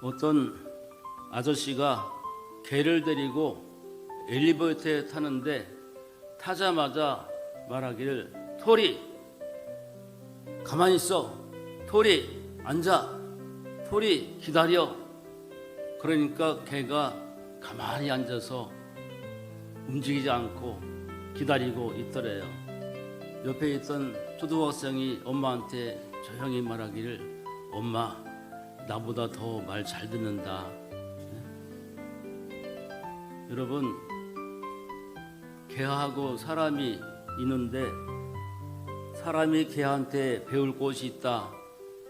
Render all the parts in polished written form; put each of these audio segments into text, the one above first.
어떤 아저씨가 개를 데리고 엘리베이터에 타는데 타자마자 말하기를 토리 가만히 있어, 토리 앉아, 토리 기다려. 그러니까 개가 가만히 앉아서 움직이지 않고 기다리고 있더래요. 옆에 있던 초등학생이 엄마한테 조용히 말하기를 엄마 나보다 더 말 잘 듣는다. 여러분, 개하고 사람이 있는데 사람이 개한테 배울 곳이 있다.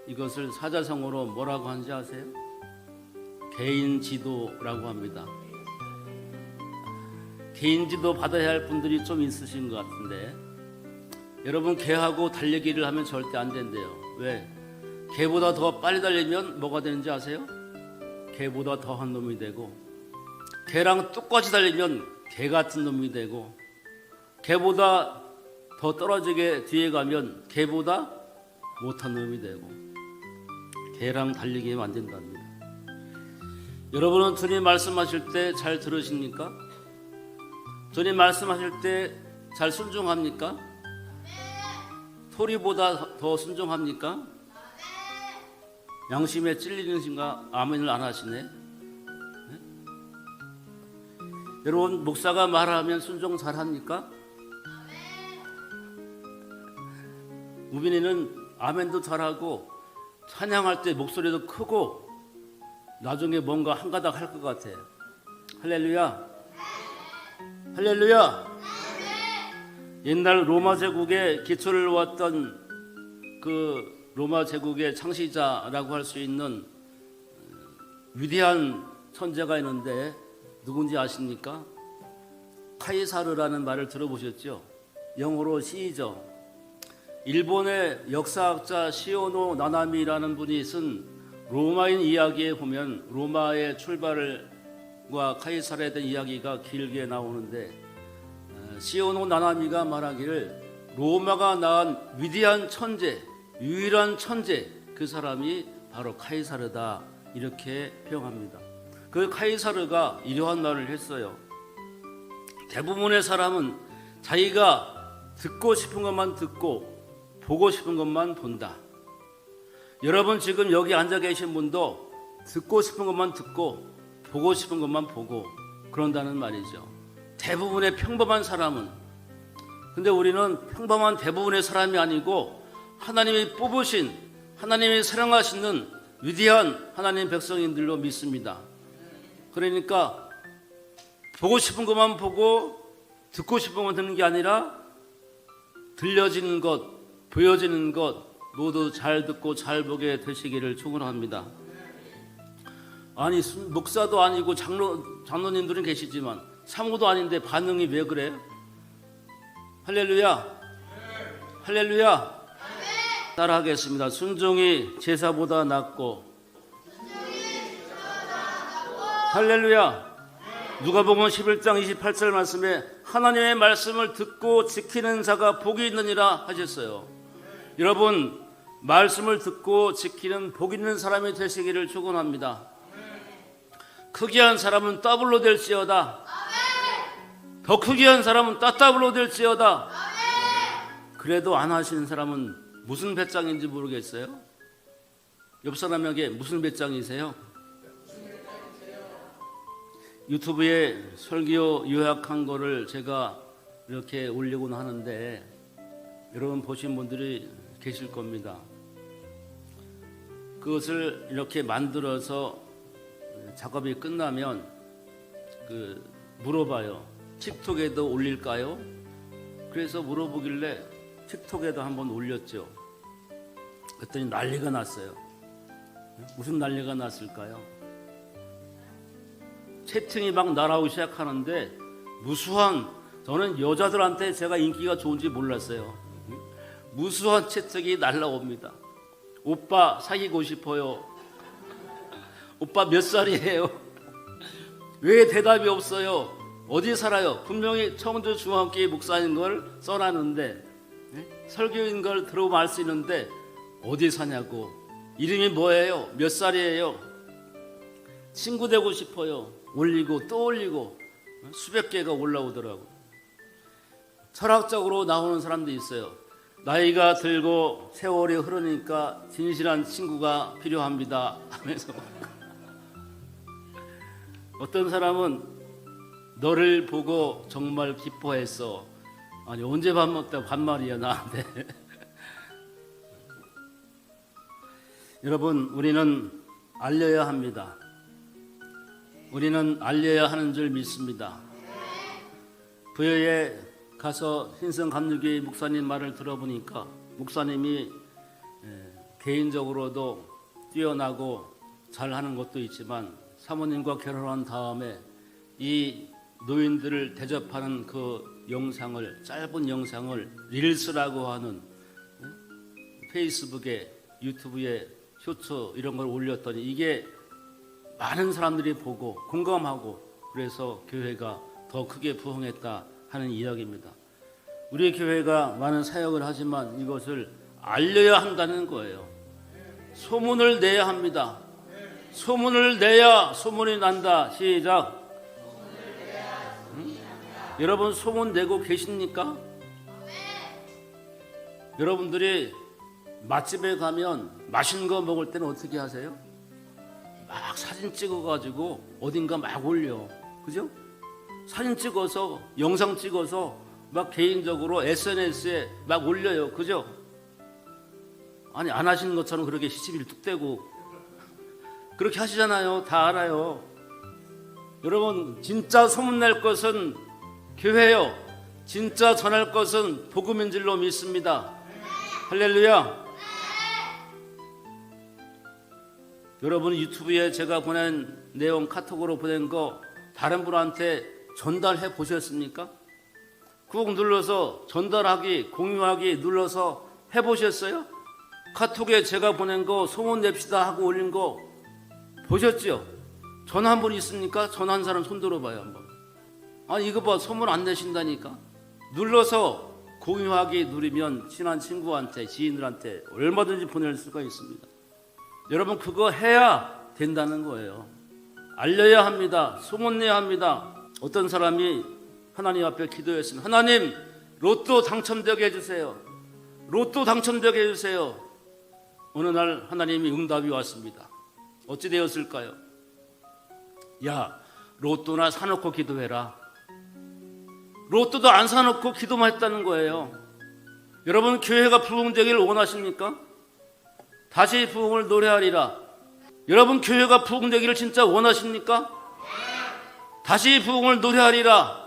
이것을 사자성어로 뭐라고 하는지 아세요? 개인지도라고 합니다. 개인지도 받아야 할 분들이 좀 있으신 것 같은데, 여러분 개하고 달리기를 하면 절대 안 된대요. 왜? 개보다 더 빨리 달리면 뭐가 되는지 아세요? 개보다 더한 놈이 되고, 개랑 똑같이 달리면 개 같은 놈이 되고, 개보다 더 떨어지게 뒤에 가면 개보다 못한 놈이 되고, 개랑 달리기 하면 안 된답니다. 여러분은 주님 말씀하실 때 잘 들으십니까? 주님 말씀하실 때 잘 순종합니까? 토리보다 더 순종합니까? 양심에 찔리는신가? 아멘을 안 하시네. 네? 여러분 목사가 말하면 순종 잘합니까? 우빈이는 아멘도 잘하고 찬양할 때 목소리도 크고 나중에 뭔가 한 가닥 할 것 같아. 할렐루야, 할렐루야. 옛날 로마 제국의 기초를 놓았던 그 로마 제국의 창시자라고 할 수 있는 위대한 천재가 있는데 누군지 아십니까? 카이사르라는 말을 들어보셨죠? 영어로 시이죠. 일본의 역사학자 시오노 나나미라는 분이 쓴 로마인 이야기에 보면 로마의 출발과 카이사르에 대한 이야기가 길게 나오는데, 시오노 나나미가 말하기를 로마가 낳은 위대한 천재, 유일한 천재, 그 사람이 바로 카이사르다, 이렇게 표현합니다. 그 카이사르가 이러한 말을 했어요. 대부분의 사람은 자기가 듣고 싶은 것만 듣고 보고 싶은 것만 본다. 여러분 지금 여기 앉아 계신 분도 듣고 싶은 것만 듣고 보고 싶은 것만 보고 그런다는 말이죠. 대부분의 평범한 사람은. 근데 우리는 평범한 대부분의 사람이 아니고 하나님이 뽑으신, 하나님이 사랑하시는 위대한 하나님 백성인들로 믿습니다. 그러니까 보고 싶은 것만 보고 듣고 싶은 것만 듣는 게 아니라 들려지는 것, 보여지는 것 모두 잘 듣고 잘 보게 되시기를 축원합니다. 아니 목사도 아니고 장로님들은 계시지만 사모도 아닌데 반응이 왜 그래? 할렐루야, 할렐루야. 따라하겠습니다. 순종이 제사보다 낫고, 할렐루야. 누가복음 11장 28절 말씀에 하나님의 말씀을 듣고 지키는 자가 복이 있느니라 하셨어요. 여러분 말씀을 듣고 지키는 복 있는 사람이 되시기를 축원합니다. 크게 한 사람은 더블로 될지어다. 더 크게 한 사람은 따따블로 될지어다. 그래도 안 하시는 사람은 무슨 배짱인지 모르겠어요? 옆 사람에게 무슨 배짱이세요? 유튜브에 설교 요약한 거를 제가 이렇게 올리곤 하는데 여러분 보신 분들이 계실 겁니다. 그것을 이렇게 만들어서 작업이 끝나면 물어봐요. 틱톡에도 올릴까요? 그래서 물어보길래 틱톡에도 한번 올렸죠. 그랬더니 난리가 났어요. 무슨 난리가 났을까요? 채팅이 막 날아오기 시작하는데 무수한, 저는 여자들한테 제가 인기가 좋은지 몰랐어요. 무수한 채팅이 날아옵니다. 오빠 사귀고 싶어요. 오빠 몇 살이에요? 왜 대답이 없어요? 어디 살아요? 분명히 청주 중앙교회 목사인 걸 써놨는데, 설교인 걸 들어보면 알 수 있는데 어디 사냐고, 이름이 뭐예요? 몇 살이에요? 친구 되고 싶어요. 올리고 또 올리고 수백 개가 올라오더라고. 철학적으로 나오는 사람도 있어요. 나이가 들고 세월이 흐르니까 진실한 친구가 필요합니다 하면서 어떤 사람은 너를 보고 정말 기뻐했어. 아니 언제 밥 먹다 반말이야 나한테. 여러분, 우리는 알려야 합니다. 우리는 알려야 하는 줄 믿습니다. 부여에 가서 신성감리교회 목사님 말을 들어보니까 목사님이 개인적으로도 뛰어나고 잘하는 것도 있지만 사모님과 결혼한 다음에 이 노인들을 대접하는 그 영상을, 짧은 영상을 릴스라고 하는 페이스북에, 유튜브에 쇼츠 이런 걸 올렸더니 이게 많은 사람들이 보고 공감하고 그래서 교회가 더 크게 부흥했다 하는 이야기입니다. 우리 교회가 많은 사역을 하지만 이것을 알려야 한다는 거예요. 소문을 내야 합니다. 소문을 내야 소문이 난다. 시작. 여러분 소문 내고 계십니까? 여러분들이 맛집에 가면 맛있는 거 먹을 때는 어떻게 하세요? 막 사진 찍어가지고 어딘가 막 올려. 그죠? 사진 찍어서 영상 찍어서 막 개인적으로 SNS에 막 올려요. 그죠? 아니 안 하시는 것처럼 그렇게 시치미를 뚝 떼고 그렇게 하시잖아요. 다 알아요. 여러분 진짜 소문낼 것은 교회요. 진짜 전할 것은 복음인 줄로 믿습니다. 할렐루야. 여러분 유튜브에 제가 보낸 내용 카톡으로 보낸 거 다른 분한테 전달해 보셨습니까? 꾹 눌러서 전달하기, 공유하기 눌러서 해보셨어요? 카톡에 제가 보낸 거 소문 냅시다 하고 올린 거 보셨죠? 전화 한 분 있습니까? 전화 한 사람 손 들어봐요 한번. 아니 이거 봐, 소문 안 내신다니까. 눌러서 공유하기 누르면 친한 친구한테, 지인들한테 얼마든지 보낼 수가 있습니다. 여러분 그거 해야 된다는 거예요. 알려야 합니다. 소문내야 합니다. 어떤 사람이 하나님 앞에 기도했습니다. 하나님 로또 당첨되게 해주세요. 로또 당첨되게 해주세요. 어느 날 하나님이 응답이 왔습니다. 어찌 되었을까요? 야, 로또나 사놓고 기도해라. 로또도 안 사놓고 기도만 했다는 거예요. 여러분 교회가 부흥되기를 원하십니까? 다시 부흥을 노래하리라. 여러분 교회가 부흥되기를 진짜 원하십니까? 다시 부흥을 노래하리라.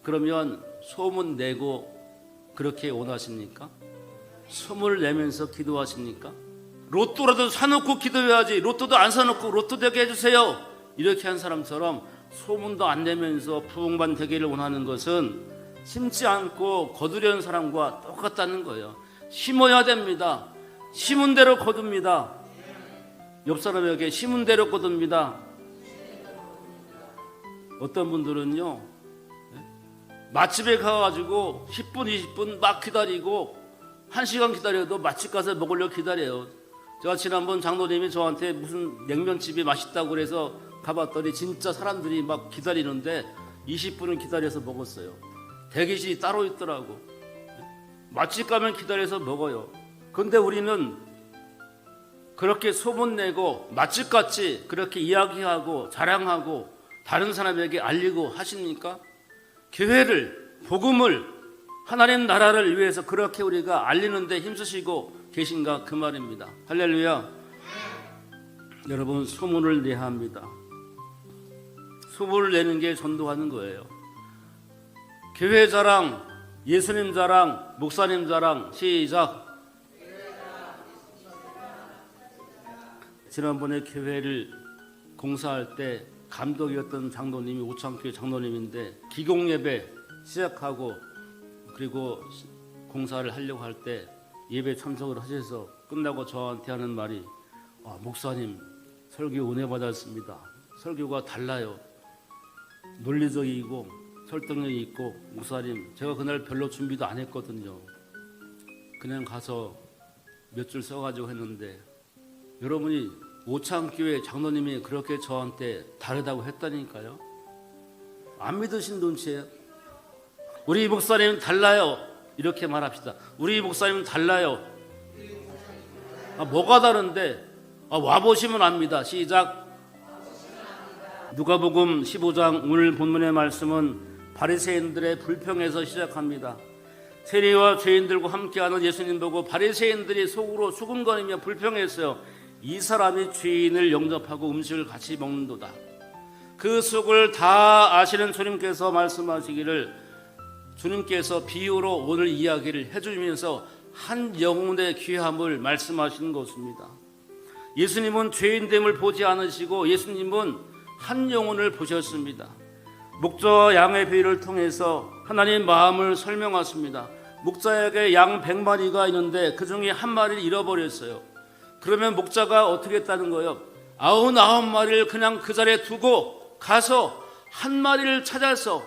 그러면 소문 내고 그렇게 원하십니까? 소문을 내면서 기도하십니까? 로또라도 사놓고 기도해야지. 로또도 안 사놓고 로또 되게 해주세요. 이렇게 한 사람처럼 소문도 안 내면서 부흥만 되기를 원하는 것은 심지 않고 거두려는 사람과 똑같다는 거예요. 심어야 됩니다. 심은 대로 거둡니다. 옆 사람에게 심은 대로 거둡니다. 어떤 분들은요 맛집에 가가지고 10분 20분 막 기다리고 1시간 기다려도 맛집 가서 먹으려고 기다려요. 제가 지난번 장로님이 저한테 무슨 냉면집이 맛있다고 그래서 가봤더니 진짜 사람들이 막 기다리는데 20분을 기다려서 먹었어요. 대기실이 따로 있더라고. 맛집 가면 기다려서 먹어요. 그런데 우리는 그렇게 소문내고 맛집같이 그렇게 이야기하고 자랑하고 다른 사람에게 알리고 하십니까? 교회를, 복음을, 하나님 나라를 위해서 그렇게 우리가 알리는 데 힘쓰시고 계신가 그 말입니다. 할렐루야. 여러분 소문을 내야 합니다. 소문을 내는 게 전도하는 거예요. 교회 자랑, 예수님 자랑, 목사님 자랑. 시작. 지난번에 교회를 공사할 때 감독이었던 장로님이 오창교회 장로님인데 기공예배 시작하고 그리고 공사를 하려고 할 때 예배 참석을 하셔서 끝나고 저한테 하는 말이 목사님 설교 은혜 받았습니다. 설교가 달라요. 논리적이고 설득력이 있고 목사님 제가 그날 별로 준비도 안 했거든요. 그냥 가서 몇 줄 써가지고 했는데 여러분이 오창교회 장로님이 그렇게 저한테 다르다고 했다니까요. 안 믿으신 눈치예요. 우리 목사님 달라요. 이렇게 말합시다. 우리 목사님 달라요. 뭐가 다른데? 와보시면 압니다. 시작. 누가복음 15장 오늘 본문의 말씀은 바리새인들의 불평에서 시작합니다. 세리와 죄인들과 함께하는 예수님 보고 바리새인들이 속으로 수군거리며 불평했어요. 이 사람이 죄인을 영접하고 음식을 같이 먹는도다. 그 속을 다 아시는 주님께서 말씀하시기를, 주님께서 비유로 오늘 이야기를 해주면서 한 영혼의 귀함을 말씀하시는 것입니다. 예수님은 죄인됨을 보지 않으시고 예수님은 한 영혼을 보셨습니다. 목자와 양의 비유를 통해서 하나님의 마음을 설명하십니다. 목자에게 양 100마리가 있는데 그 중에 한 마리를 잃어버렸어요. 그러면 목자가 어떻게 했다는 거예요? 99마리를 그냥 그 자리에 두고 가서 한 마리를 찾아서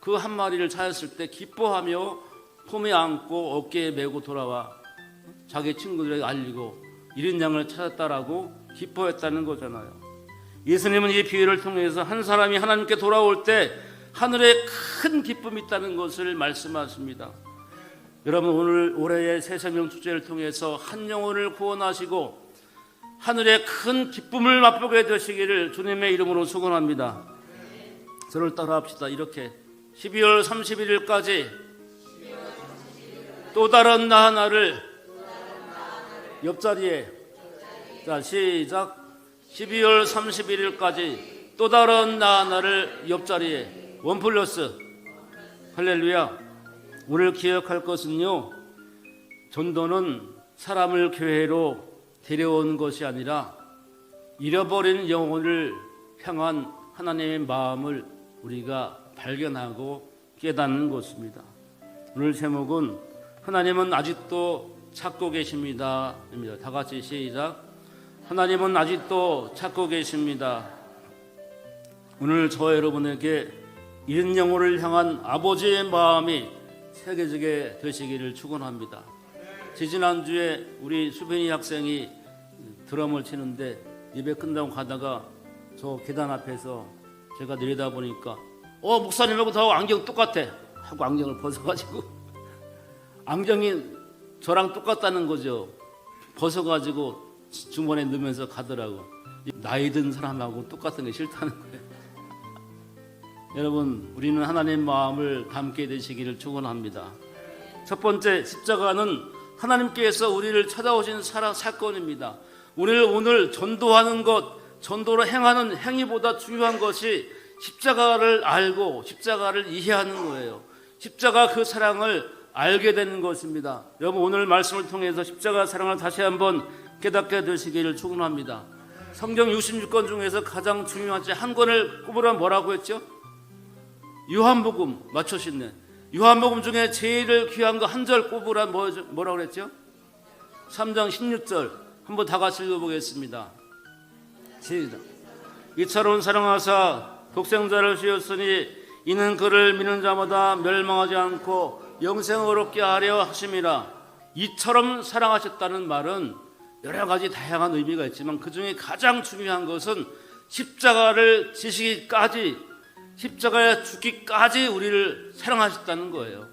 그 한 마리를 찾았을 때 기뻐하며 품에 안고 어깨에 메고 돌아와 자기 친구들에게 알리고 잃은 양을 찾았다라고 기뻐했다는 거잖아요. 예수님은 이 비유를 통해서 한 사람이 하나님께 돌아올 때 하늘에 큰 기쁨이 있다는 것을 말씀하십니다. 여러분, 오늘 올해의 새생명 축제를 통해서 한 영혼을 구원하시고 하늘의 큰 기쁨을 맛보게 되시기를 주님의 이름으로 축원합니다. 저를 따라합시다. 이렇게 12월 31일까지 또 다른 나 하나를 옆자리에, 자 시작. 12월 31일까지 또 다른 나 하나를 옆자리에, 원 플러스. 할렐루야. 오늘 기억할 것은요, 전도는 사람을 교회로 데려온 것이 아니라 잃어버린 영혼을 향한 하나님의 마음을 우리가 발견하고 깨닫는 것입니다. 오늘 제목은 하나님은 아직도 찾고 계십니다 입니다. 다 같이 시작. 하나님은 아직도 찾고 계십니다. 오늘 저와 여러분에게 잃은 영혼을 향한 아버지의 마음이 새겨지게 되시기를 축원합니다. 지지난주에 우리 수빈이 학생이 드럼을 치는데 예배 끝나고 가다가 저 계단 앞에서 제가 내려다보니까 목사님하고 저 안경 똑같아 하고 안경을 벗어가지고, 안경이 저랑 똑같다는 거죠. 벗어가지고 주머니에 넣으면서 가더라고. 나이 든 사람하고 똑같은 게 싫다는 거예요. 여러분, 우리는 하나님 마음을 담게 되시기를 축원합니다. 첫 번째, 십자가는 하나님께서 우리를 찾아오신 사건입니다. 오늘 전도하는 것, 전도를 행하는 행위보다 중요한 것이 십자가를 알고 십자가를 이해하는 거예요. 십자가 그 사랑을 알게 되는 것입니다. 여러분, 오늘 말씀을 통해서 십자가 사랑을 다시 한번 깨닫게 되시기를 축원합니다. 성경 66권 중에서 가장 중요하지 한 권을 꼽으라면 뭐라고 했죠? 요한복음. 맞추셨네. 요한복음 중에 제일 귀한 거 한 절 꼽으라면 뭐라고 그랬죠? 3장 16절. 한번 다 같이 읽어보겠습니다. 시작. 이처럼 사랑하사 독생자를 주셨으니 이는 그를 믿는 자마다 멸망하지 않고 영생을 얻게 하려 하심이라. 이처럼 사랑하셨다는 말은 여러 가지 다양한 의미가 있지만 그 중에 가장 중요한 것은 십자가를 지시기까지, 십자가에 죽기까지 우리를 사랑하셨다는 거예요.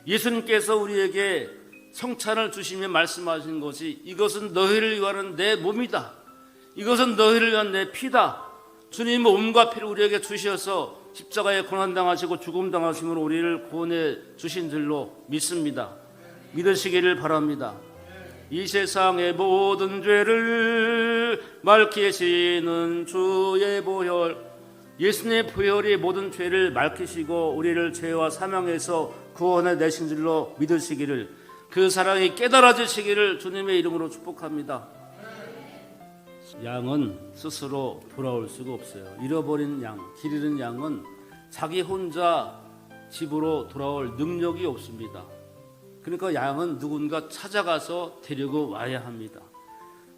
예수님께서 우리에게 성찬을 주시며 말씀하신 것이, 이것은 너희를 위하는 내 몸이다, 이것은 너희를 위한 내 피다. 주님은 몸과 피를 우리에게 주셔서 십자가에 고난당하시고 죽음당하심으로 우리를 구원해 주신 줄로 믿습니다. 믿으시기를 바랍니다. 이 세상의 모든 죄를 맑히시는 주의 보혈, 예수님의 보혈이 모든 죄를 맑히시고 우리를 죄와 사망에서 구원해 내신 줄로 믿으시기를, 그 사랑이 깨달아지시기를 주님의 이름으로 축복합니다. 양은 스스로 돌아올 수가 없어요. 잃어버린 양, 길 잃은 양은 자기 혼자 집으로 돌아올 능력이 없습니다. 그러니까 양은 누군가 찾아가서 데리고 와야 합니다.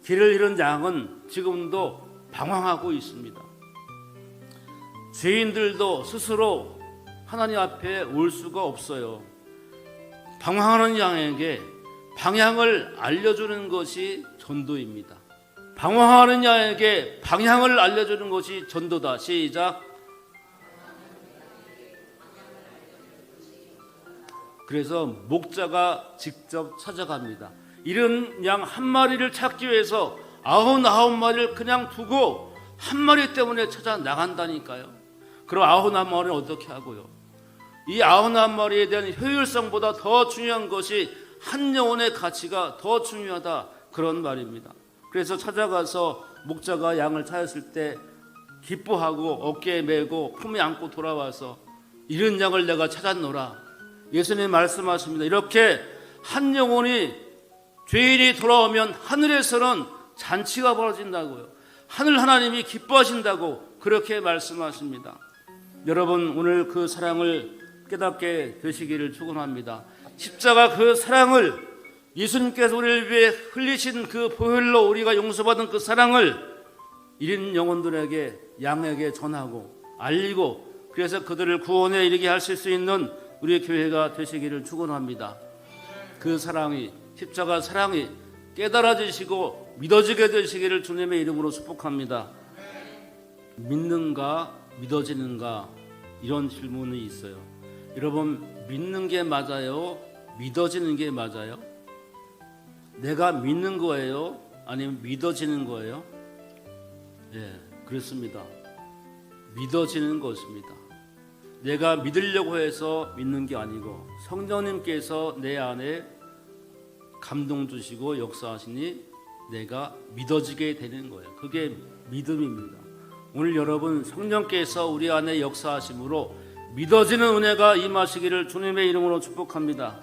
길을 잃은 양은 지금도 방황하고 있습니다. 죄인들도 스스로 하나님 앞에 올 수가 없어요. 방황하는 양에게 방향을 알려주는 것이 전도입니다. 방황하는 자에게 방향을 알려주는 것이 전도다. 시작. 그래서 목자가 직접 찾아갑니다. 잃은 양 한 마리를 찾기 위해서 99마리를 그냥 두고 한 마리 때문에 찾아 나간다니까요. 그럼 99마리는 어떻게 하고요? 이 99마리에 대한 효율성보다 더 중요한 것이 한 영혼의 가치가 더 중요하다, 그런 말입니다. 그래서 찾아가서 목자가 양을 찾았을 때 기뻐하고 어깨에 메고 품에 안고 돌아와서 잃은 양을 내가 찾았노라. 예수님 말씀하십니다. 이렇게 한 영혼이 죄인이 돌아오면 하늘에서는 잔치가 벌어진다고요. 하늘 하나님이 기뻐하신다고 그렇게 말씀하십니다. 여러분, 오늘 그 사랑을 깨닫게 되시기를 축원합니다. 십자가 그 사랑을, 예수님께서 우리를 위해 흘리신 그 보혈로 우리가 용서받은 그 사랑을 잃은 영혼들에게, 양에게 전하고 알리고, 그래서 그들을 구원에 이르게 하실 수 있는 우리 교회가 되시기를 축원합니다. 그 사랑이, 십자가 사랑이 깨달아지시고 믿어지게 되시기를 주님의 이름으로 축복합니다. 믿는가 믿어지는가, 이런 질문이 있어요. 여러분, 믿는 게 맞아요? 믿어지는 게 맞아요? 내가 믿는 거예요? 아니면 믿어지는 거예요? 예, 그렇습니다. 믿어지는 것입니다. 내가 믿으려고 해서 믿는 게 아니고 성령님께서 내 안에 감동 주시고 역사하시니 내가 믿어지게 되는 거예요. 그게 믿음입니다. 오늘 여러분, 성령께서 우리 안에 역사하심으로 믿어지는 은혜가 임하시기를 주님의 이름으로 축복합니다.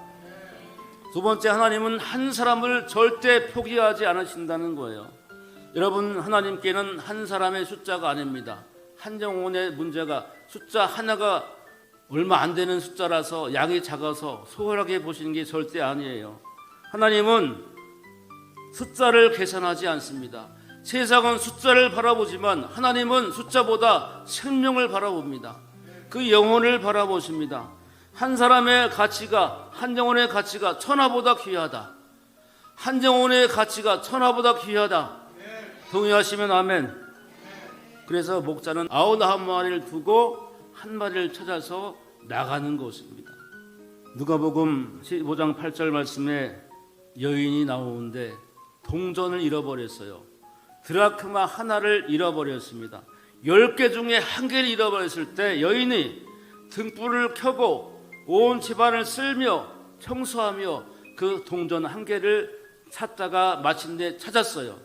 두 번째, 하나님은 한 사람을 절대 포기하지 않으신다는 거예요. 여러분, 하나님께는 한 사람의 숫자가 아닙니다. 한 영혼의 문제가 숫자 하나가 얼마 안 되는 숫자라서, 양이 작아서 소홀하게 보시는 게 절대 아니에요. 하나님은 숫자를 계산하지 않습니다. 세상은 숫자를 바라보지만 하나님은 숫자보다 생명을 바라봅니다. 그 영혼을 바라보십니다. 한 사람의 가치가, 한 영혼의 가치가 천하보다 귀하다. 한 영혼의 가치가 천하보다 귀하다. 동의하시면 아멘. 그래서 목자는 99마리를 두고 한 마리를 찾아서 나가는 것입니다. 누가복음 15장 8절 말씀에 여인이 나오는데 동전을 잃어버렸어요. 드라크마 하나를 잃어버렸습니다. 10개 중에 한 개를 잃어버렸을 때 여인이 등불을 켜고 온 집안을 쓸며 청소하며 그 동전 한 개를 찾다가 마침내 찾았어요.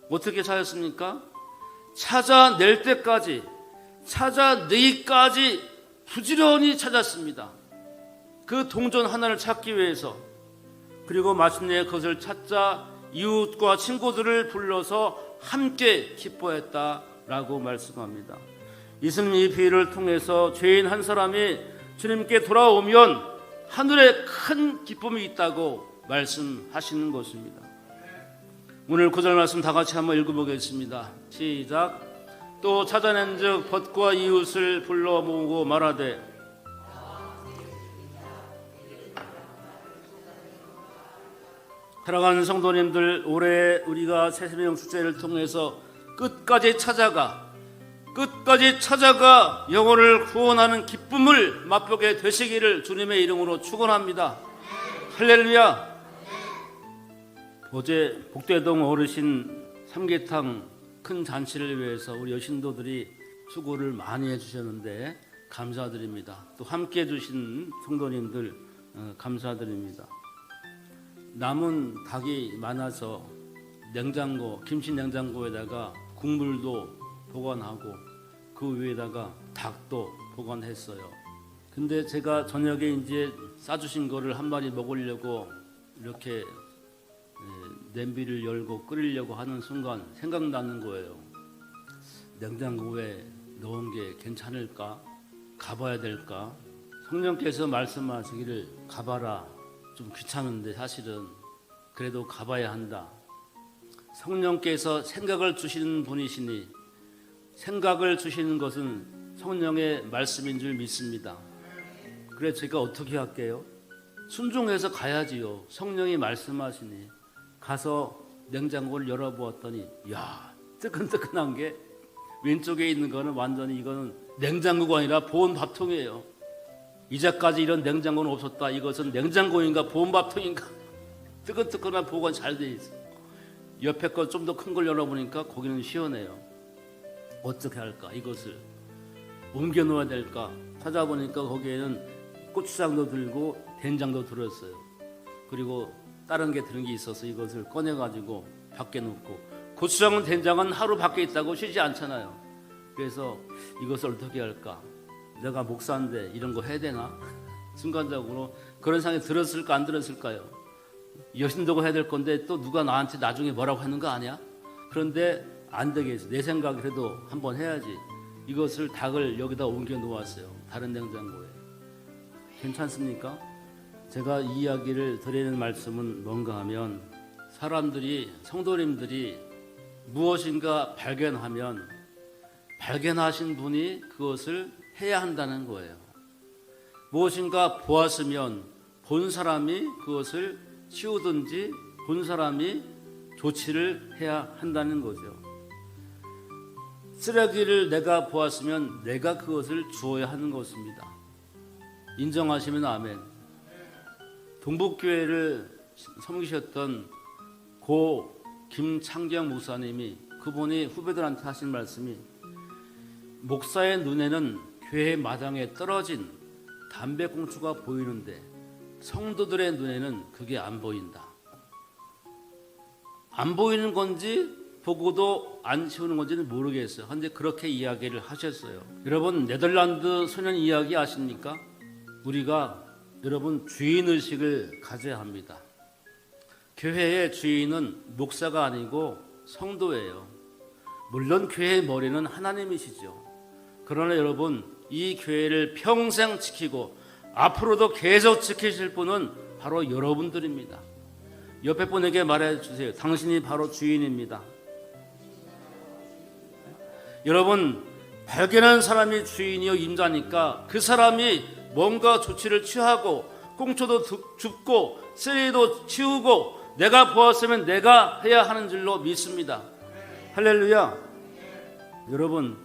어떻게 찾았습니까? 찾아낼 때까지, 찾아내기까지 부지런히 찾았습니다. 그 동전 하나를 찾기 위해서. 그리고 마침내 그것을 찾자 이웃과 친구들을 불러서 함께 기뻐했다라고 말씀합니다. 예수님 이 비유를 통해서 죄인 한 사람이 주님께 돌아오면 하늘에 큰 기쁨이 있다고 말씀하시는 것입니다. 오늘 9절 말씀 다 같이 한번 읽어보겠습니다. 시작. 또 찾아낸즉 벗과 이웃을 불러 모으고 말하되, 사랑하는 성도님들, 올해 우리가 새세명 축제를 통해서 끝까지 찾아가 영혼을 구원하는 기쁨을 맛보게 되시기를 주님의 이름으로 축원합니다. 할렐루야. 어제 복대동 어르신 삼계탕 큰 잔치를 위해서 우리 여신도들이 수고를 많이 해주셨는데 감사드립니다. 또 함께 해주신 성도님들 감사드립니다. 남은 닭이 많아서 냉장고, 김치 냉장고에다가 국물도 보관하고 그 위에다가 닭도 보관했어요. 근데 제가 저녁에 이제 싸주신 거를 한 마리 먹으려고 이렇게 냄비를 열고 끓이려고 하는 순간 생각나는 거예요. 냉장고에 넣은 게 괜찮을까? 가봐야 될까? 성령께서 말씀하시기를 가봐라. 좀 귀찮은데 사실은 그래도 가봐야 한다. 성령께서 생각을 주시는 분이시니 생각을 주시는 것은 성령의 말씀인 줄 믿습니다. 그래서 제가 어떻게 할게요? 순종해서 가야지요. 성령이 말씀하시니 가서 냉장고를 열어보았더니 야, 뜨끈뜨끈한 게 왼쪽에 있는 거는 완전히 이거는 냉장고가 아니라 보온 밥통이에요. 이제까지 이런 냉장고는 없었다. 이것은 냉장고인가 보온 밥통인가? 뜨끈뜨끈한 보관 잘 돼 있어. 옆에 거 좀 더 큰 걸 열어보니까 거기는 시원해요. 어떻게 할까? 이것을 옮겨 놓아야 될까? 찾아보니까 거기에는 고추장도 들고 된장도 들었어요. 그리고 다른 게 들은 게 있어서 이것을 꺼내가지고 밖에 놓고, 고추장은 된장은 하루 밖에 있다고 쉬지 않잖아요. 그래서 이것을 어떻게 할까? 내가 목사인데 이런 거 해야 되나? 순간적으로 그런 생각이 들었을까 안 들었을까요? 여신도가 해야 될 건데 또 누가 나한테 나중에 뭐라고 하는 거 아니야? 그런데 안 되겠어. 내 생각이라도 한번 해야지. 이것을 닭을 여기다 옮겨 놓았어요. 다른 냉장고에. 괜찮습니까? 제가 이 이야기를 드리는 말씀은 뭔가 하면, 사람들이, 성도님들이 무엇인가 발견하면 발견하신 분이 그것을 해야 한다는 거예요. 무엇인가 보았으면 본 사람이 그것을 치우든지 본 사람이 조치를 해야 한다는 거죠. 쓰레기를 내가 보았으면 내가 그것을 주어야 하는 것입니다. 인정하시면 아멘. 동북교회를 섬기셨던 고 김창경 목사님이, 그분이 후배들한테 하신 말씀이, 목사의 눈에는 교회 마당에 떨어진 담배꽁초가 보이는데 성도들의 눈에는 그게 안 보인다. 안 보이는 건지 보고도 안 치우는 건지는 모르겠어요. 그런데 그렇게 이야기를 하셨어요. 여러분, 네덜란드 소년 이야기 아십니까? 우리가 여러분 주인의식을 가져야 합니다. 교회의 주인은 목사가 아니고 성도예요. 물론 교회의 머리는 하나님이시죠. 그러나 여러분, 이 교회를 평생 지키고 앞으로도 계속 지키실 분은 바로 여러분들입니다. 옆에 분에게 말해주세요. 당신이 바로 주인입니다. 여러분, 발견한 사람이 주인이요 임자니까 그 사람이 뭔가 조치를 취하고 꽁초도 줍고 쓰레기도 치우고 내가 보았으면 내가 해야 하는 줄로 믿습니다. 할렐루야. 여러분,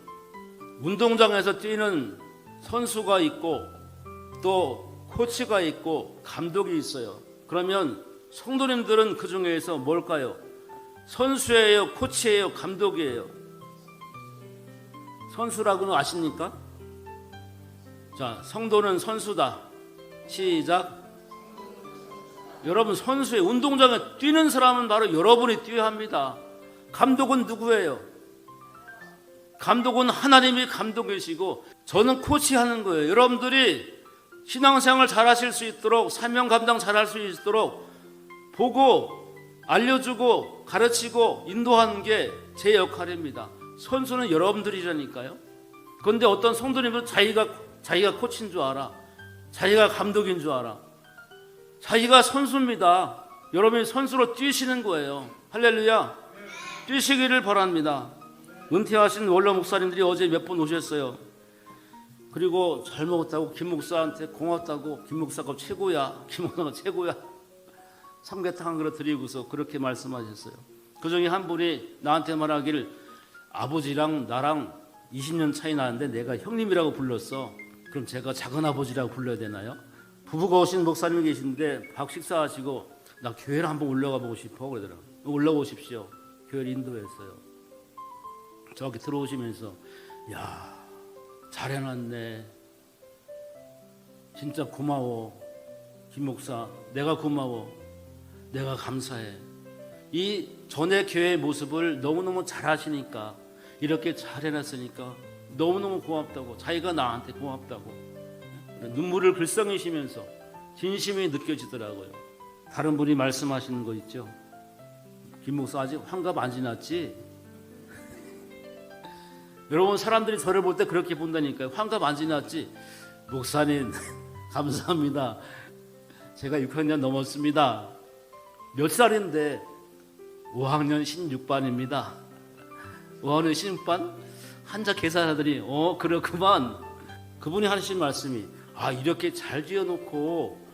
운동장에서 뛰는 선수가 있고 또 코치가 있고 감독이 있어요. 그러면 성도님들은 그 중에서 뭘까요? 선수예요, 코치예요, 감독이에요? 선수라고는 아십니까? 자, 성도는 선수다. 시작. 여러분, 선수의 운동장에 뛰는 사람은 바로 여러분이 뛰어야 합니다. 감독은 누구예요? 감독은 하나님이 감독이시고 저는 코치하는 거예요. 여러분들이 신앙생활 잘하실 수 있도록, 사명 감당 잘할 수 있도록 보고 알려주고 가르치고 인도하는 게 제 역할입니다. 선수는 여러분들이라니까요. 그런데 어떤 성도님은 자기가 코치인 줄 알아. 자기가 감독인 줄 알아. 자기가 선수입니다. 여러분이 선수로 뛰시는 거예요. 할렐루야. 뛰시기를 바랍니다. 은퇴하신 원로 목사님들이 어제 몇 분 오셨어요. 그리고 잘 먹었다고 김 목사한테 고맙다고, 김 목사가 최고야, 김 목사가 최고야, 삼계탕 한 그릇 드리고서 그렇게 말씀하셨어요. 그 중에 한 분이 나한테 말하기를, 아버지랑 나랑 20년 차이 나는데 내가 형님이라고 불렀어. 그럼 제가 작은아버지라고 불러야 되나요? 부부가 오신 목사님 계신데 밥 식사하시고 나 교회를 한번 올라가 보고 싶어 그러더라고요. 올라오십시오. 교회를 인도했어요. 저기 들어오시면서 야, 잘 해놨네. 진짜 고마워. 김 목사, 내가 고마워. 내가 감사해. 이 전에 교회의 모습을 너무너무 잘 하시니까, 이렇게 잘 해놨으니까 너무너무 고맙다고, 자기가 나한테 고맙다고 눈물을 글썽이시면서 진심이 느껴지더라고요. 다른 분이 말씀하시는 거 있죠. 김 목사 아직 환갑 안 지났지? 여러분, 사람들이 저를 볼 때 그렇게 본다니까요. 환갑 안 지났지? 목사님 감사합니다. 제가 6학년 넘었습니다. 몇 살인데? 5학년 16반입니다. 5학년 16반? 한자 계산하더니 그렇구만. 그분이 하신 말씀이, 이렇게 잘 지어놓고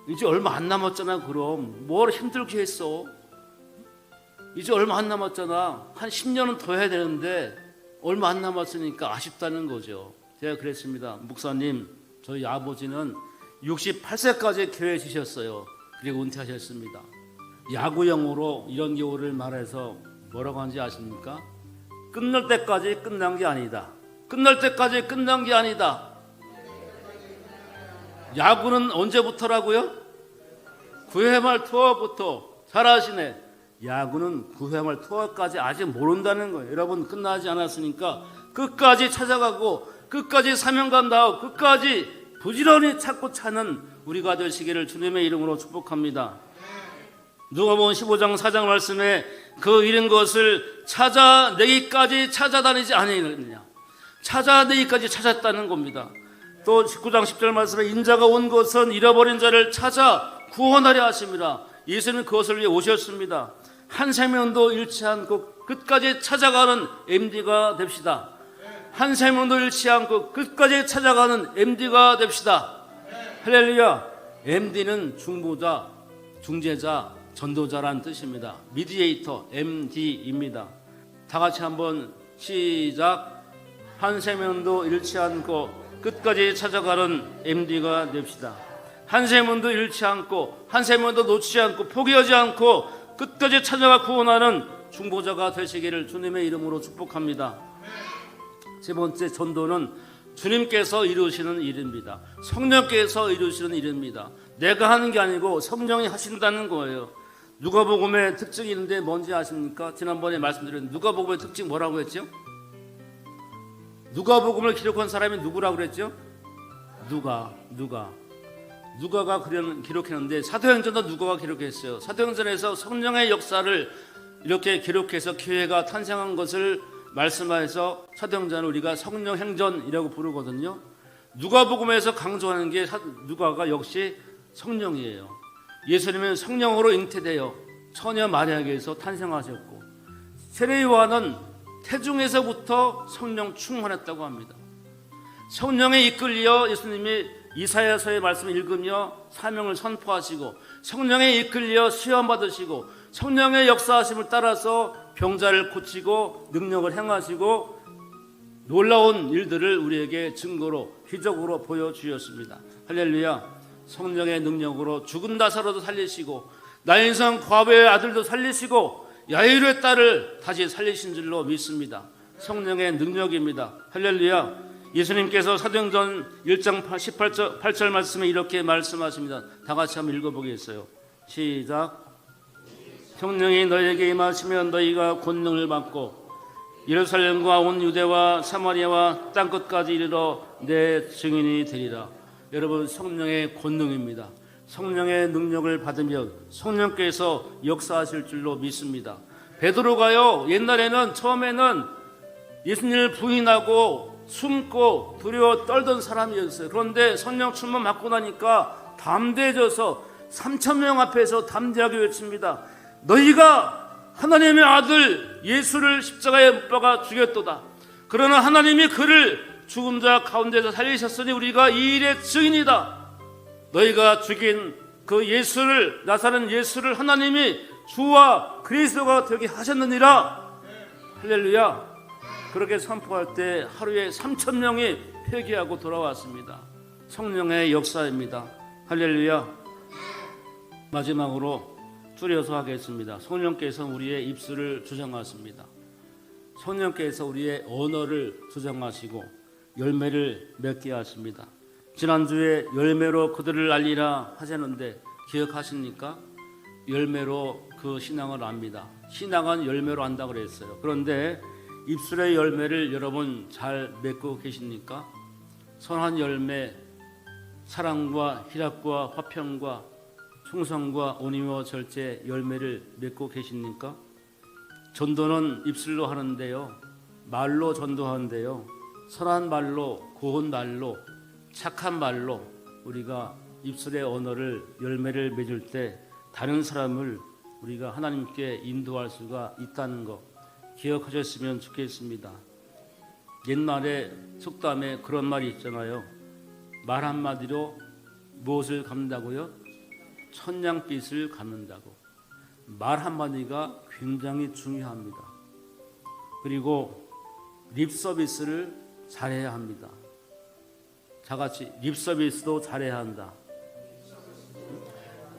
이제 얼마 안 남았잖아. 그럼 뭘 힘들게 했어? 이제 얼마 안 남았잖아. 한 10년은 더 해야 되는데 얼마 안 남았으니까 아쉽다는 거죠. 제가 그랬습니다. 목사님, 저희 아버지는 68세까지 교회 지셨어요. 그리고 은퇴하셨습니다. 야구용어로 이런 경우를 말해서 뭐라고 하는지 아십니까? 끝날 때까지 끝난 게 아니다. 끝날 때까지 끝난 게 아니다. 야구는 언제부터라고요? 9회 말 투어부터. 잘하시네. 야구는 9회 말 투어까지 아직 모른다는 거예요. 여러분, 끝나지 않았으니까 끝까지 찾아가고 끝까지 사명감 다하고 끝까지 부지런히 찾고 찾는 우리가 되시기를 주님의 이름으로 축복합니다. 누가복음 15장 4장 말씀에 그 잃은 것을 찾아내기까지 찾아다니지 아니느냐. 찾아내기까지 찾았다는 겁니다. 또 19장 10절 말씀에 인자가 온 것은 잃어버린 자를 찾아 구원하려 하심이라. 예수는 그것을 위해 오셨습니다. 한 생명도 잃지 않고 끝까지 찾아가는 MD가 됩시다. 한 생명도 잃지 않고 끝까지 찾아가는 MD가 됩시다. 할렐루야. MD는 중보자, 중재자, 전도자라는 뜻입니다. 미디에이터, MD입니다. 다 같이 한번 시작. 한 생명도 잃지 않고 끝까지 찾아가는 MD가 됩시다. 한 생명도 잃지 않고 한 생명도 놓치지 않고 포기하지 않고 끝까지 찾아가 구원하는 중보자가 되시기를 주님의 이름으로 축복합니다. 세 번째, 전도는 주님께서 이루시는 일입니다. 성령께서 이루시는 일입니다. 내가 하는 게 아니고 성령이 하신다는 거예요. 누가복음의 특징이 있는데 뭔지 아십니까? 지난번에 말씀드렸는데 누가복음의 특징 뭐라고 했죠? 누가복음을 기록한 사람이 누구라고 그랬죠? 누가가 기록했는데 사도행전도 누가가 기록했어요. 사도행전에서 성령의 역사를 이렇게 기록해서 교회가 탄생한 것을 말씀하여서 사도행전을 우리가 성령행전이라고 부르거든요. 누가복음에서 강조하는 게 누가가 역시 성령이에요. 예수님은 성령으로 잉태되어 처녀 마리아에게서 탄생하셨고 세례 요한은 태중에서부터 성령 충만했다고 합니다. 성령에 이끌려 예수님이 이사야서의 말씀을 읽으며 사명을 선포하시고 성령에 이끌려 시험 받으시고 성령의 역사하심을 따라서 병자를 고치고 능력을 행하시고 놀라운 일들을 우리에게 증거로 기적으로 보여주셨습니다. 할렐루야. 성령의 능력으로 죽은 나사로도 살리시고 나인성 과부의 아들도 살리시고 야이로의 딸을 다시 살리신 줄로 믿습니다. 성령의 능력입니다. 할렐루야. 예수님께서 사도행전 1장 8절 말씀에 이렇게 말씀하십니다. 다 같이 한번 읽어보겠어요. 시작. 성령이 너희에게 임하시면 너희가 권능을 받고 예루살렘과 온 유대와 사마리아와 땅끝까지 이르러 내 증인이 되리라. 여러분, 성령의 권능입니다. 성령의 능력을 받으면 성령께서 역사하실 줄로 믿습니다. 베드로가요, 옛날에는 처음에는 예수님을 부인하고 숨고 두려워 떨던 사람이었어요. 그런데 성령 충만 받고 나니까 담대해져서 3,000명 앞에서 담대하게 외칩니다. 너희가 하나님의 아들 예수를 십자가에 못 박아 죽였도다. 그러나 하나님이 그를 죽은 자 가운데서 살리셨으니 우리가 이 일의 증인이다. 너희가 죽인 그 예수를, 나사렛 예수를 하나님이 주와 그리스도가 되게 하셨느니라. 할렐루야. 그렇게 선포할 때 하루에 3,000명이 회개하고 돌아왔습니다. 성령의 역사입니다. 할렐루야. 마지막으로 줄여서 하겠습니다. 성령께서 우리의 입술을 주장하십니다. 성령께서 우리의 언어를 주장하시고 열매를 맺게 하십니다. 지난주에 열매로 그들을 알리라 하셨는데 기억하십니까? 열매로 그 신앙을 압니다. 신앙은 열매로 안다 그랬어요. 그런데 입술의 열매를 여러분 잘 맺고 계십니까? 선한 열매, 사랑과 희락과 화평과 충성과 온유와 절제 열매를 맺고 계십니까? 전도는 입술로 하는데요, 말로 전도하는데요, 선한 말로, 고운 말로, 착한 말로 우리가 입술의 언어를 열매를 맺을 때 다른 사람을 우리가 하나님께 인도할 수가 있다는 것 기억하셨으면 좋겠습니다. 옛날에 속담에 그런 말이 있잖아요. 말 한마디로 무엇을 갚는다고요? 천냥빚을 갚는다고. 말 한마디가 굉장히 중요합니다. 그리고 립 서비스를 잘해야 합니다. 다같이 립 서비스도 잘해야 한다.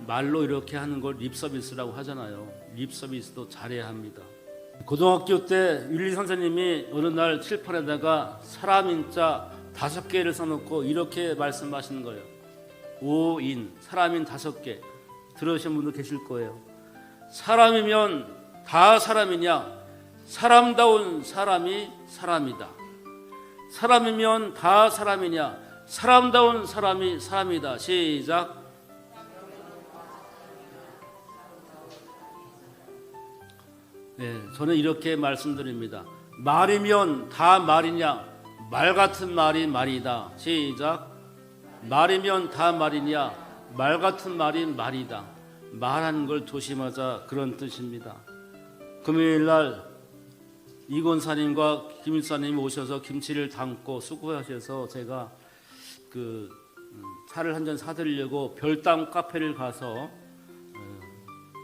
말로 이렇게 하는 걸 립 서비스라고 하잖아요. 립 서비스도 잘해야 합니다. 고등학교 때 윤리 선생님이 어느 날 칠판에다가 사람 인자 5개를 써놓고 이렇게 말씀하시는 거예요. 5인, 사람인 5개. 들으신 분도 계실 거예요. 사람이면 다 사람이냐? 사람다운 사람이 사람이다. 사람이면 다 사람이냐? 사람다운 사람이 사람이다. 시작. 네, 저는 이렇게 말씀드립니다. 말이면 다 말이냐? 말 같은 말이 말이다. 시작. 말이면 다 말이냐? 말 같은 말이 말이다. 말하는 걸 조심하자, 그런 뜻입니다. 금요일 날 이권사님과 김일사님이 오셔서 김치를 담고 수고하셔서 제가 차를 한 잔 사드리려고 별당 카페를 가서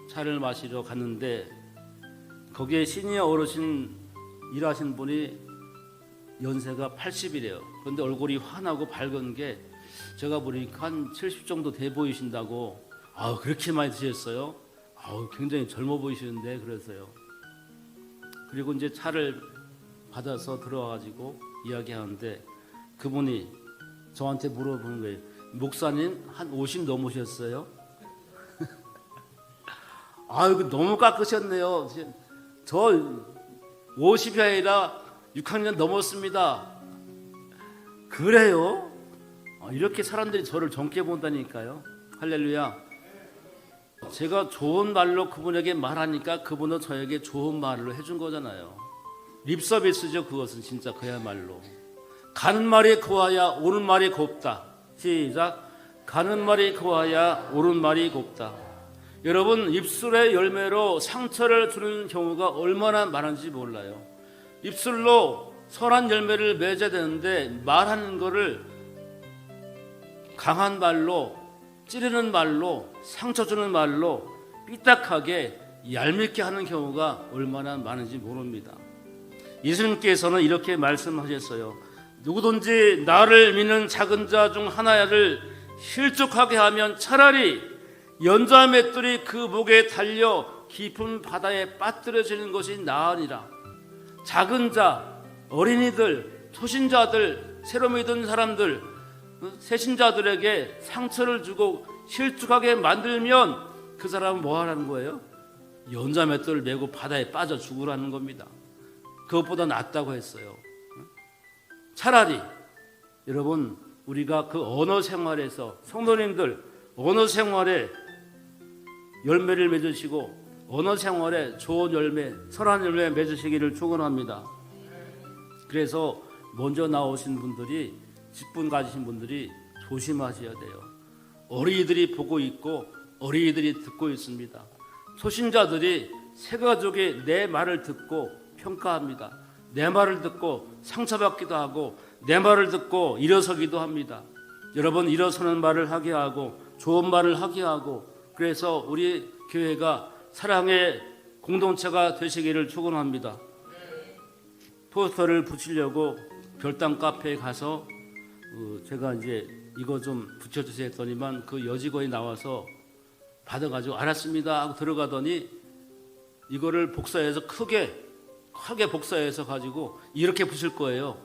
차를 마시러 갔는데 거기에 시니어 어르신 일하신 분이 연세가 80이래요. 그런데 얼굴이 환하고 밝은 게 제가 보니까 한 70 정도 돼 보이신다고. 그렇게 많이 드셨어요? 굉장히 젊어 보이시는데 그래서요. 그리고 이제 차를 받아서 들어와가지고 이야기하는데 그분이 저한테 물어보는 거예요. 목사님 한 50 넘으셨어요? 이거 너무 깎으셨네요. 저 50이 아니라 6학년 넘었습니다. 그래요? 이렇게 사람들이 저를 젊게 본다니까요. 할렐루야. 제가 좋은 말로 그분에게 말하니까 그분은 저에게 좋은 말로 해준 거잖아요. 립서비스죠. 그것은 진짜 그야말로. 가는 말이 고와야 오는 말이 곱다. 시작. 가는 말이 고와야 오는 말이 곱다. 여러분, 입술의 열매로 상처를 주는 경우가 얼마나 많은지 몰라요. 입술로 선한 열매를 맺어야 되는데 말하는 거를 강한 말로, 찌르는 말로, 상처 주는 말로 삐딱하게 얄밉게 하는 경우가 얼마나 많은지 모릅니다. 예수님께서는 이렇게 말씀하셨어요. 누구든지 나를 믿는 작은 자 중 하나를 실족하게 하면 차라리 연자 맷돌이 그 목에 달려 깊은 바다에 빠뜨려지는 것이 나으니라. 작은 자, 어린이들, 초신자들, 새로 믿은 사람들, 새신자들에게 상처를 주고 실족하게 만들면 그 사람은 뭐 하라는 거예요? 연자 맷돌을 메고 바다에 빠져 죽으라는 겁니다. 그것보다 낫다고 했어요. 차라리 여러분, 우리가 그 언어 생활에서 성도님들 언어 생활에 열매를 맺으시고 언어 생활에 좋은 열매, 선한 열매 맺으시기를 축원합니다. 그래서 먼저 나오신 분들이, 직분 가지신 분들이 조심하셔야 돼요. 어린이들이 보고 있고 어린이들이 듣고 있습니다. 초신자들이 새 가족이 내 말을 듣고 평가합니다. 내 말을 듣고 상처받기도 하고 내 말을 듣고 일어서기도 합니다. 여러분, 일어서는 말을 하게 하고 좋은 말을 하게 하고, 그래서 우리 교회가 사랑의 공동체가 되시기를 축원합니다. 포스터를 붙이려고 별당 카페에 가서 제가 이제 이거 좀 붙여주세요 했더니만 그 여직원이 나와서 받아가지고 알았습니다 하고 들어가더니 이거를 복사해서 크게 복사해서 가지고 이렇게 붙일 거예요.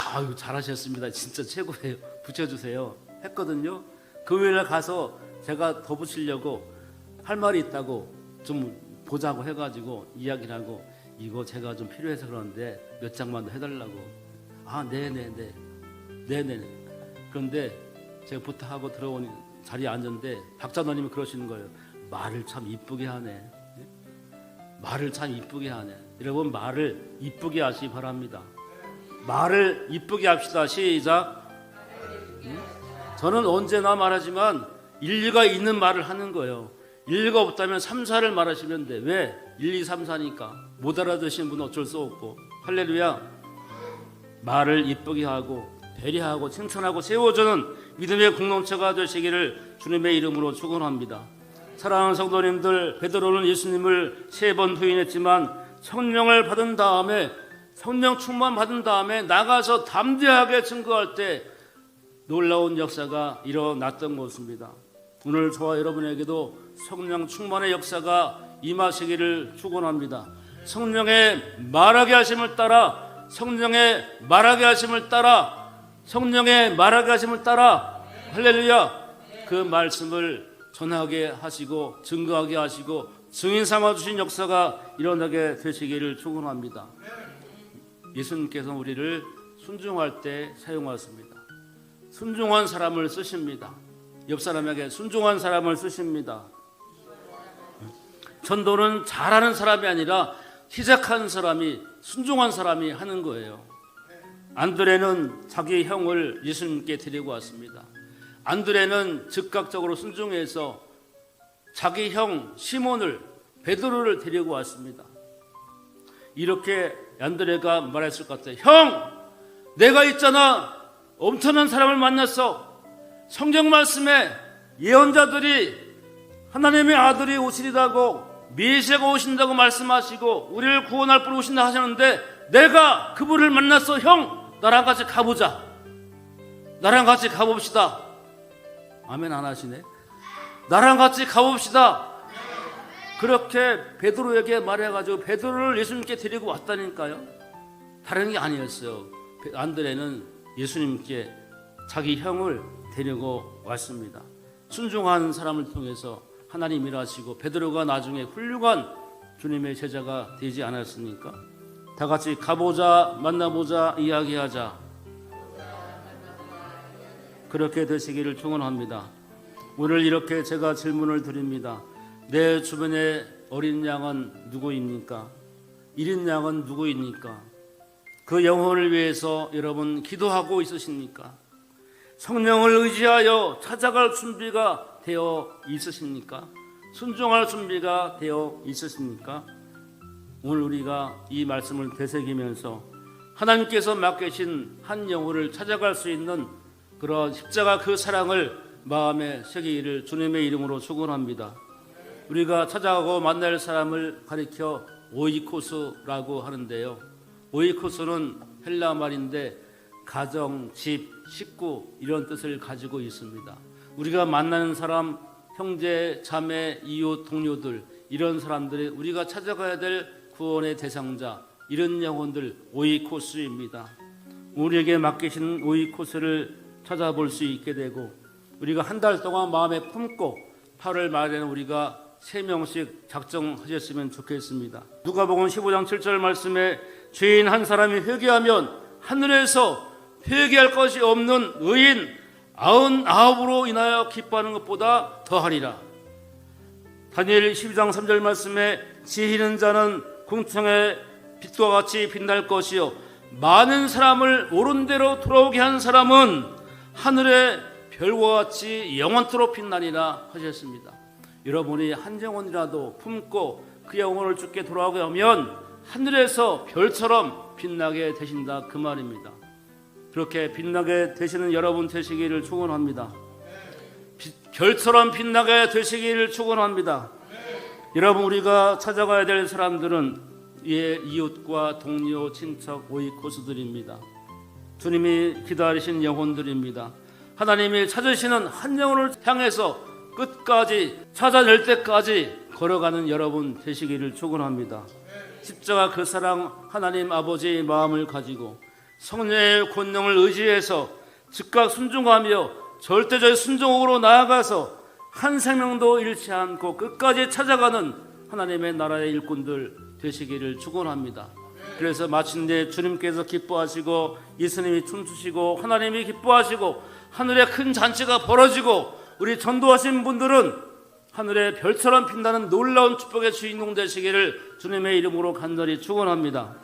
아유, 잘하셨습니다. 진짜 최고예요. 붙여주세요 했거든요. 금요일날 가서 제가 더 붙이려고 할 말이 있다고 좀 보자고 해가지고 이야기를 하고, 이거 제가 좀 필요해서 그러는데 몇 장만 더 해달라고. 네네네. 그런데 제가 부탁하고 들어오니 자리에 앉았는데 박자노님이 그러시는 거예요. 말을 참 이쁘게 하네. 말을 참 이쁘게 하네. 여러분, 말을 이쁘게 하시기 바랍니다. 말을 이쁘게 합시다. 시작. 저는 언제나 말하지만 일리가 있는 말을 하는 거예요. 일리가 없다면 3, 4를 말하시면 돼. 왜? 1, 2, 3, 4니까. 못 알아듣시는 분은 어쩔 수 없고. 할렐루야. 말을 이쁘게 하고 배려하고 칭찬하고 세워주는 믿음의 공동체가 되시기를 주님의 이름으로 축원합니다. 사랑하는 성도님들, 베드로는 예수님을 3번 부인했지만 성령을 받은 다음에, 성령 충만 받은 다음에 나가서 담대하게 증거할 때 놀라운 역사가 일어났던 것입니다. 오늘 저와 여러분에게도 성령 충만의 역사가 임하시기를 축원합니다. 성령의 말하게 하심을 따라, 성령의 말하게 하심을 따라, 성령의 말하게 하심을 따라, 할렐루야, 그 말씀을 전하게 하시고 증거하게 하시고 증인 삼아주신 역사가 일어나게 되시기를 축원합니다. 예수님께서 우리를 순종할 때 사용하십니다. 순종한 사람을 쓰십니다. 옆 사람에게 순종한 사람을 쓰십니다. 전도는 잘하는 사람이 아니라 시작한 사람이, 순종한 사람이 하는 거예요. 안드레는 자기 형을 예수님께 데리고 왔습니다. 안드레는 즉각적으로 순종해서 자기 형 시몬을, 베드로를 데리고 왔습니다. 이렇게 안드레가 말했을 것 같아요. 형, 내가 있잖아, 엄청난 사람을 만났어. 성경 말씀에 예언자들이 하나님의 아들이 오시리라고, 메시아가 오신다고 말씀하시고 우리를 구원할 분 오신다 하셨는데 내가 그분을 만났어. 형, 나랑 같이 가보자. 나랑 같이 가봅시다. 아멘 안 하시네. 나랑 같이 가봅시다. 그렇게 베드로에게 말해가지고 베드로를 예수님께 데리고 왔다니까요. 다른 게 아니었어요. 안드레는 예수님께 자기 형을 데리고 왔습니다. 순종한 사람을 통해서 하나님 일하시고 베드로가 나중에 훌륭한 주님의 제자가 되지 않았습니까? 다 같이 가보자, 만나보자, 이야기하자. 그렇게 되시기를 축원합니다. 오늘 이렇게 제가 질문을 드립니다. 내 주변에 어린 양은 누구입니까? 일인 양은 누구입니까? 그 영혼을 위해서 여러분 기도하고 있으십니까? 성령을 의지하여 찾아갈 준비가 되어 있으십니까? 순종할 준비가 되어 있으십니까? 오늘 우리가 이 말씀을 되새기면서 하나님께서 맡기신 한 영혼을 찾아갈 수 있는 그런 십자가 그 사랑을 마음에 새기기를 주님의 이름으로 축원합니다. 우리가 찾아가고 만날 사람을 가리켜 오이코스라고 하는데요. 오이코스는 헬라 말인데 가정, 집, 식구 이런 뜻을 가지고 있습니다. 우리가 만나는 사람, 형제, 자매, 이웃, 동료들 이런 사람들이 우리가 찾아가야 될 구원의 대상자, 이런 영혼들 오이코스입니다. 우리에게 맡기신 오이코스를 찾아볼 수 있게 되고 우리가 한 달 동안 마음에 품고 8월 말에는 우리가 3명씩 작정하셨으면 좋겠습니다. 누가복음 15장 7절 말씀에 죄인 한 사람이 회개하면 하늘에서 회개할 것이 없는 의인 99으로 인하여 기뻐하는 것보다 더하리라. 다니엘 12장 3절 말씀에 지혜 있는 자는 궁창의 빛과 같이 빛날 것이요 많은 사람을 옳은 대로 돌아오게 한 사람은 하늘의 별과 같이 영원토록 빛나리라 하셨습니다. 여러분이 한 영혼이라도 품고 그 영혼을 주께 돌아오게 하면 하늘에서 별처럼 빛나게 되신다 그 말입니다. 그렇게 빛나게 되시는 여러분 되시기를 축원합니다. 별처럼 빛나게 되시기를 축원합니다. 여러분 우리가 찾아가야 될 사람들은 이웃과 동료, 친척, 오이코스들입니다. 주님이 기다리신 영혼들입니다. 하나님이 찾으시는 한 영혼을 향해서 끝까지 찾아낼 때까지 걸어가는 여러분 되시기를 축원합니다. 십자가 그 사랑 하나님 아버지의 마음을 가지고 성령의 권능을 의지해서 즉각 순종하며 절대적 순종으로 나아가서 한 생명도 잃지 않고 끝까지 찾아가는 하나님의 나라의 일꾼들 되시기를 축원합니다. 그래서 마침내 주님께서 기뻐하시고 예수님이 춤추시고 하나님이 기뻐하시고 하늘에 큰 잔치가 벌어지고 우리 전도하신 분들은 하늘의 별처럼 빛나는 놀라운 축복의 주인공 되시기를 주님의 이름으로 간절히 축원합니다.